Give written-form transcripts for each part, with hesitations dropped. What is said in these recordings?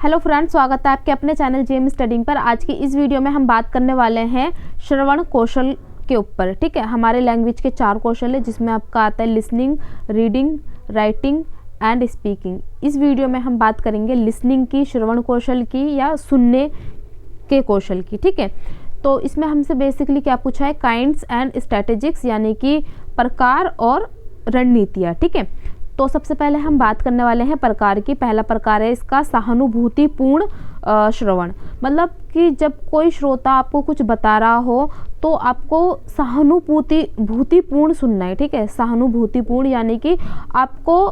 Hello friends, स्वागत है आपके अपने चैनल जेएम स्टडिंग पर। आज की इस वीडियो में हम बात करने वाले हैं श्रवण कौशल के ऊपर। ठीक है, हमारे लैंग्वेज के 4 कौशल है जिसमें आपका आता है listening, reading, writing and speaking. इस वीडियो में हम बात करेंगे लिसनिंग की, श्रवण कौशल की या सुनने के कौशल की। ठीक है, तो इसमें हमसे बेसिकली क्या पूछा है, काइंड्स एंड स्ट्रेटेजिक्स, यानी कि प्रकार और रणनीतियाँ। ठीक है, तो सबसे पहले हम बात करने वाले हैं प्रकार की। पहला प्रकार है इसका सहानुभूतिपूर्ण श्रवण। मतलब कि जब कोई श्रोता आपको कुछ बता रहा हो तो आपको सहानुभूतिपूर्ण सुनना है। ठीक है, सहानुभूतिपूर्ण यानी कि आपको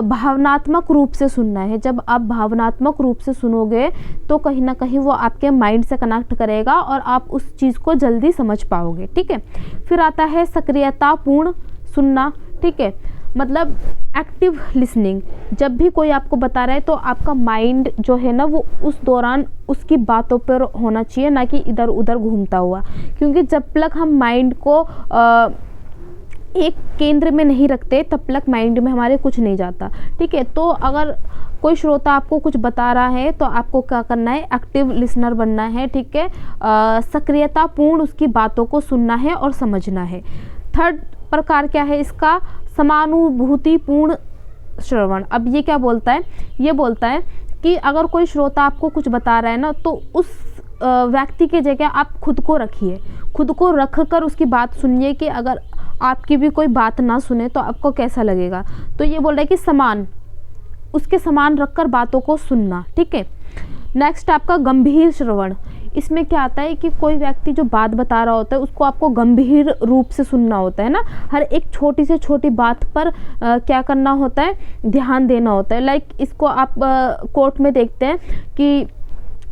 भावनात्मक रूप से सुनना है। जब आप भावनात्मक रूप से सुनोगे तो कहीं ना कहीं वो आपके माइंड से कनेक्ट करेगा और आप उस चीज़ को जल्दी समझ पाओगे। ठीक है, फिर आता है सक्रियतापूर्ण सुनना। ठीक है, मतलब एक्टिव लिसनिंग। जब भी कोई आपको बता रहा है तो आपका माइंड जो है ना वो उस दौरान उसकी बातों पर होना चाहिए, ना कि इधर उधर घूमता हुआ। क्योंकि जब तक हम माइंड को एक केंद्र में नहीं रखते तब तक माइंड में हमारे कुछ नहीं जाता। ठीक है, तो अगर कोई श्रोता आपको कुछ बता रहा है तो आपको क्या करना है, एक्टिव लिसनर बनना है। ठीक है, सक्रियतापूर्ण उसकी बातों को सुनना है और समझना है। थर्ड प्रकार क्या है इसका, समानुभूतिपूर्ण श्रवण। अब ये क्या बोलता है, ये बोलता है कि अगर कोई श्रोता आपको कुछ बता रहा है ना तो उस व्यक्ति के जगह आप खुद को रखिए, खुद को रख कर उसकी बात सुनिए कि अगर आपकी भी कोई बात ना सुने तो आपको कैसा लगेगा। तो ये बोल रहा है कि समान, उसके समान रखकर बातों को सुनना। ठीक है, नेक्स्ट आपका गंभीर श्रवण। इसमें क्या आता है कि कोई व्यक्ति जो बात बता रहा होता है उसको आपको गंभीर रूप से सुनना होता है ना। हर एक छोटी से छोटी बात पर क्या करना होता है, ध्यान देना होता है। लाइक इसको आप कोर्ट में देखते हैं कि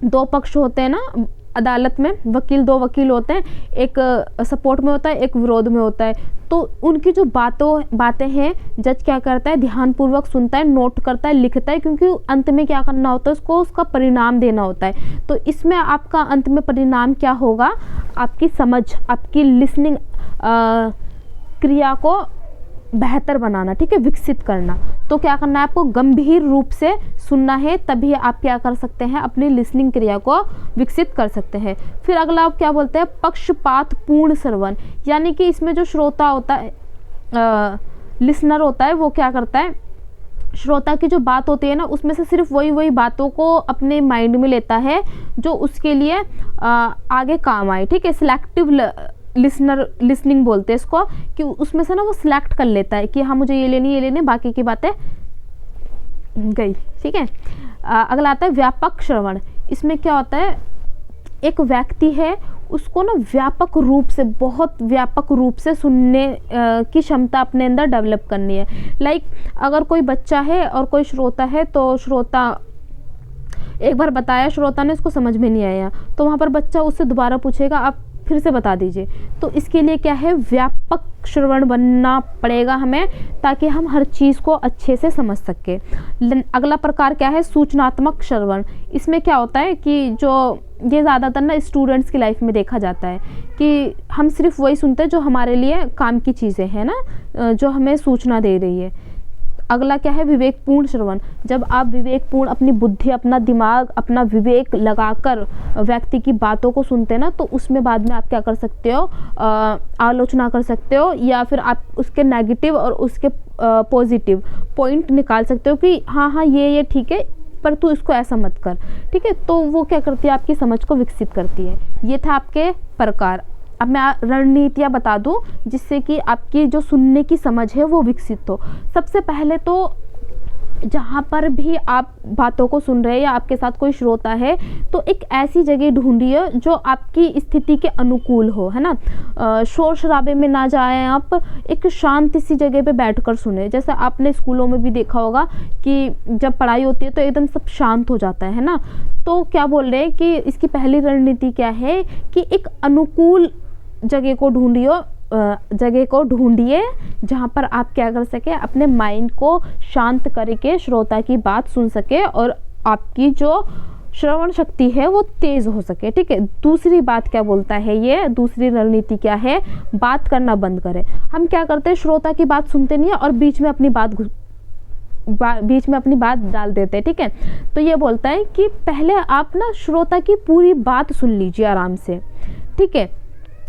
2 पक्ष होते हैं ना अदालत में, वकील 2 वकील होते हैं, एक सपोर्ट में होता है, एक विरोध में होता है। तो उनकी जो बातें हैं जज क्या करता है, ध्यानपूर्वक सुनता है, नोट करता है, लिखता है, क्योंकि अंत में क्या करना होता है, उसको उसका परिणाम देना होता है। तो इसमें आपका अंत में परिणाम क्या होगा, आपकी समझ, आपकी लिसनिंग क्रिया को बेहतर बनाना। ठीक है, विकसित करना। तो क्या करना है, आपको गंभीर रूप से सुनना है, तभी आप क्या कर सकते हैं, अपनी लिसनिंग क्रिया को विकसित कर सकते हैं। फिर अगला आप क्या बोलते हैं, पक्षपातपूर्ण श्रवण। यानी कि इसमें जो श्रोता होता है, लिसनर होता है, वो क्या करता है, श्रोता की जो बात होती है ना उसमें से सिर्फ वही बातों को अपने माइंड में लेता है जो उसके लिए आगे काम आए। ठीक है, सिलेक्टिव लिसनिंग बोलते हैं इसको, कि उसमें से ना वो सिलेक्ट कर लेता है कि हाँ मुझे ये लेनी, बाकी की बातें गई। ठीक है, अगला आता है व्यापक श्रवण। इसमें क्या होता है, एक व्यक्ति है उसको ना व्यापक रूप से, बहुत व्यापक रूप से सुनने की क्षमता अपने अंदर डेवलप करनी है। लाइक अगर कोई बच्चा है और कोई श्रोता है, तो श्रोता एक बार बताया, श्रोता ने उसको समझ में नहीं आया, तो वहाँ पर बच्चा उससे दोबारा पूछेगा, आप फिर से बता दीजिए। तो इसके लिए क्या है, व्यापक श्रवण बनना पड़ेगा हमें, ताकि हम हर चीज़ को अच्छे से समझ सके। अगला प्रकार क्या है, सूचनात्मक श्रवण। इसमें क्या होता है कि जो ये ज़्यादातर ना स्टूडेंट्स की लाइफ में देखा जाता है कि हम सिर्फ वही सुनते हैं जो हमारे लिए काम की चीज़ें हैं ना, जो हमें सूचना दे रही है। अगला क्या है, विवेकपूर्ण श्रवण। जब आप विवेकपूर्ण अपनी बुद्धि, अपना दिमाग, अपना विवेक लगाकर व्यक्ति की बातों को सुनते हैं ना, तो उसमें बाद में आप क्या कर सकते हो, आलोचना कर सकते हो, या फिर आप उसके नेगेटिव और उसके पॉजिटिव पॉइंट निकाल सकते हो कि हाँ ये ठीक है, पर तू इसको ऐसा मत कर। ठीक है, तो वो क्या करती है, आपकी समझ को विकसित करती है। ये था आपके प्रकार। अब मैं रणनीतियाँ बता दूं जिससे कि आपकी जो सुनने की समझ है वो विकसित हो। सबसे पहले तो जहाँ पर भी आप बातों को सुन रहे हैं या आपके साथ कोई श्रोता है, तो एक ऐसी जगह ढूंढिए जो आपकी स्थिति के अनुकूल हो, है ना। शोर शराबे में ना जाएं आप, एक शांत सी जगह पे बैठकर सुने। जैसे आपने स्कूलों में भी देखा होगा कि जब पढ़ाई होती है तो एकदम सब शांत हो जाता है ना। तो क्या बोल रहे हैं कि इसकी पहली रणनीति क्या है कि एक अनुकूल जगह को ढूंढिए जहाँ पर आप क्या कर सके, अपने माइंड को शांत करके श्रोता की बात सुन सके और आपकी जो श्रवण शक्ति है वो तेज हो सके। ठीक है, दूसरी बात क्या बोलता है, ये दूसरी रणनीति क्या है, बात करना बंद करें। हम क्या करते हैं, श्रोता की बात सुनते नहीं है और बीच में अपनी बात बीच में अपनी बात डाल देते हैं, ठीक है। तो ये बोलता है कि पहले आप ना श्रोता की पूरी बात सुन लीजिए आराम से, ठीक है।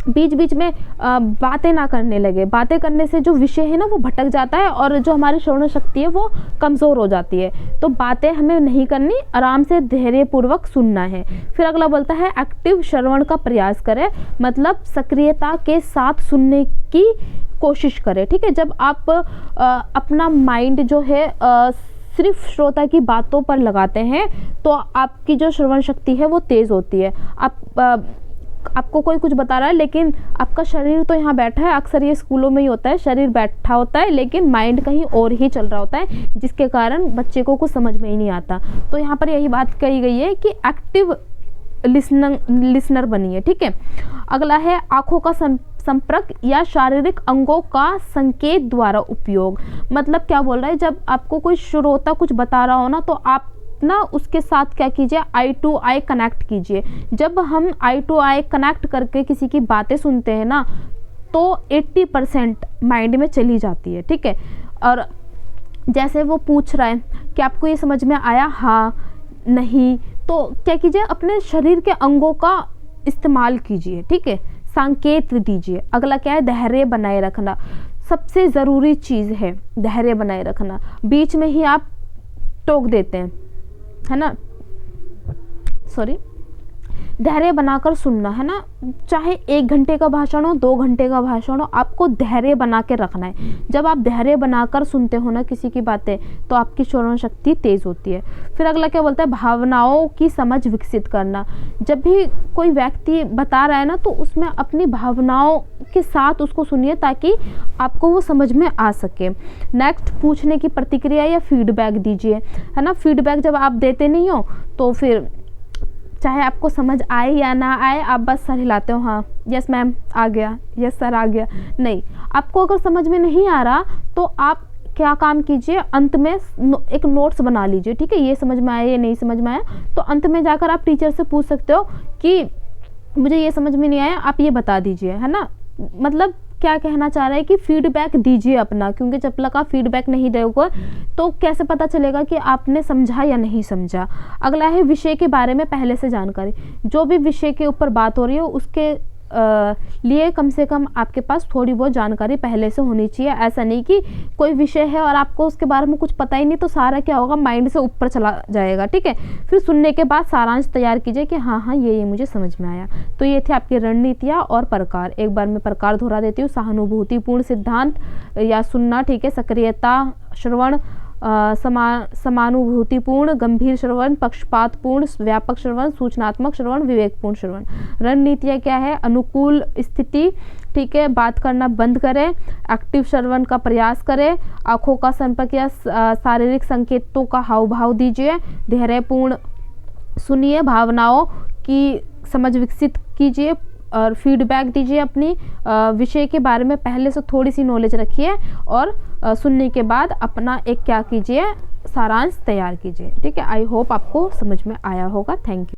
बीच बीच में बातें ना करने लगे, बातें करने से जो विषय है ना वो भटक जाता है और जो हमारी श्रवण शक्ति है वो कमज़ोर हो जाती है। तो बातें हमें नहीं करनी, आराम से धैर्यपूर्वक सुनना है। फिर अगला बोलता है एक्टिव श्रवण का प्रयास करें, मतलब सक्रियता के साथ सुनने की कोशिश करें, ठीक है। जब आप अपना माइंड जो है सिर्फ श्रोता की बातों पर लगाते हैं तो आपकी जो श्रवण शक्ति है वो तेज़ होती है। आपको कोई कुछ बता रहा है लेकिन आपका शरीर तो यहाँ बैठा है, अक्सर ये स्कूलों में ही होता है, शरीर बैठा होता है लेकिन माइंड कहीं और ही चल रहा होता है, जिसके कारण बच्चे को कुछ समझ में ही नहीं आता। तो यहाँ पर यही बात कही गई है कि एक्टिव लिसनर बनिए, ठीक है। अगला है आँखों का संपर्क या शारीरिक अंगों का संकेत द्वारा उपयोग। मतलब क्या बोल रहा है, जब आपको कोई श्रोता कुछ बता रहा हो ना तो आप ना उसके साथ क्या कीजिए, आई टू आई कनेक्ट कीजिए। जब हम आई टू आई कनेक्ट करके किसी की बातें सुनते हैं ना तो 80% माइंड में चली जाती है, ठीक है। और जैसे वो पूछ रहा है कि आपको ये समझ में आया, हाँ नहीं, तो क्या कीजिए, अपने शरीर के अंगों का इस्तेमाल कीजिए, ठीक है, संकेत दीजिए। अगला क्या है, धैर्य बनाए रखना। सबसे ज़रूरी चीज़ है धैर्य बनाए रखना। बीच में ही आप टोक देते हैं, है ना, सॉरी, धैर्य बनाकर सुनना, है ना। चाहे 1 घंटे का भाषण हो, 2 घंटे का भाषण हो, आपको धैर्य बना के रखना है। जब आप धैर्य बनाकर सुनते हो ना किसी की बातें तो आपकी श्रवण शक्ति तेज़ होती है। फिर अगला क्या बोलता है, भावनाओं की समझ विकसित करना। जब भी कोई व्यक्ति बता रहा है ना तो उसमें अपनी भावनाओं के साथ उसको सुनिए ताकि आपको वो समझ में आ सके। नेक्स्ट, पूछने की प्रतिक्रिया या फीडबैक दीजिए, है ना। फीडबैक जब आप देते नहीं हो तो फिर चाहे आपको समझ आए या ना आए, आप बस सर हिलाते हो, हाँ यस मैम आ गया, यस सर आ गया। नहीं, आपको अगर समझ में नहीं आ रहा तो आप क्या काम कीजिए, अंत में एक नोट्स बना लीजिए, ठीक है। ये समझ में आया, ये नहीं समझ में आया तो अंत में जाकर आप टीचर से पूछ सकते हो कि मुझे ये समझ में नहीं आया, आप ये बता दीजिए, है ना। मतलब क्या कहना चाह रहा है कि फीडबैक दीजिए अपना, क्योंकि जब तक आप फीडबैक नहीं दोगे तो कैसे पता चलेगा कि आपने समझा या नहीं समझा। अगला है विषय के बारे में पहले से जानकारी। जो भी विषय के ऊपर बात हो रही है उसके लिए कम से कम आपके पास थोड़ी बहुत जानकारी पहले से होनी चाहिए। ऐसा नहीं कि कोई विषय है और आपको उसके बारे में कुछ पता ही नहीं तो सारा क्या होगा, माइंड से ऊपर चला जाएगा, ठीक है। फिर सुनने के बाद सारांश तैयार कीजिए कि हाँ हाँ ये मुझे समझ में आया। तो ये थे आपकी रणनीतियाँ और प्रकार। एक बार मैं प्रकार दोहरा देती हूँ। सहानुभूतिपूर्ण सिद्धांत या सुनना, ठीक है, सक्रियता श्रवण, समानुभूतिपूर्ण गंभीर श्रवण, पक्षपातपूर्ण व्यापक श्रवण, सूचनात्मक श्रवण, विवेकपूर्ण श्रवण। रणनीतियाँ क्या है, अनुकूल स्थिति, ठीक है, बात करना बंद करें, एक्टिव श्रवण का प्रयास करें, आँखों का संपर्क या शारीरिक संकेतों का हाव भाव दीजिए, धैर्यपूर्ण सुनिए, भावनाओं की समझ विकसित कीजिए और फीडबैक दीजिए। अपनी विषय के बारे में पहले से थोड़ी सी नॉलेज रखिए और सुनने के बाद अपना एक क्या कीजिए, सारांश तैयार कीजिए, ठीक है। आई होप आपको समझ में आया होगा। Thank you.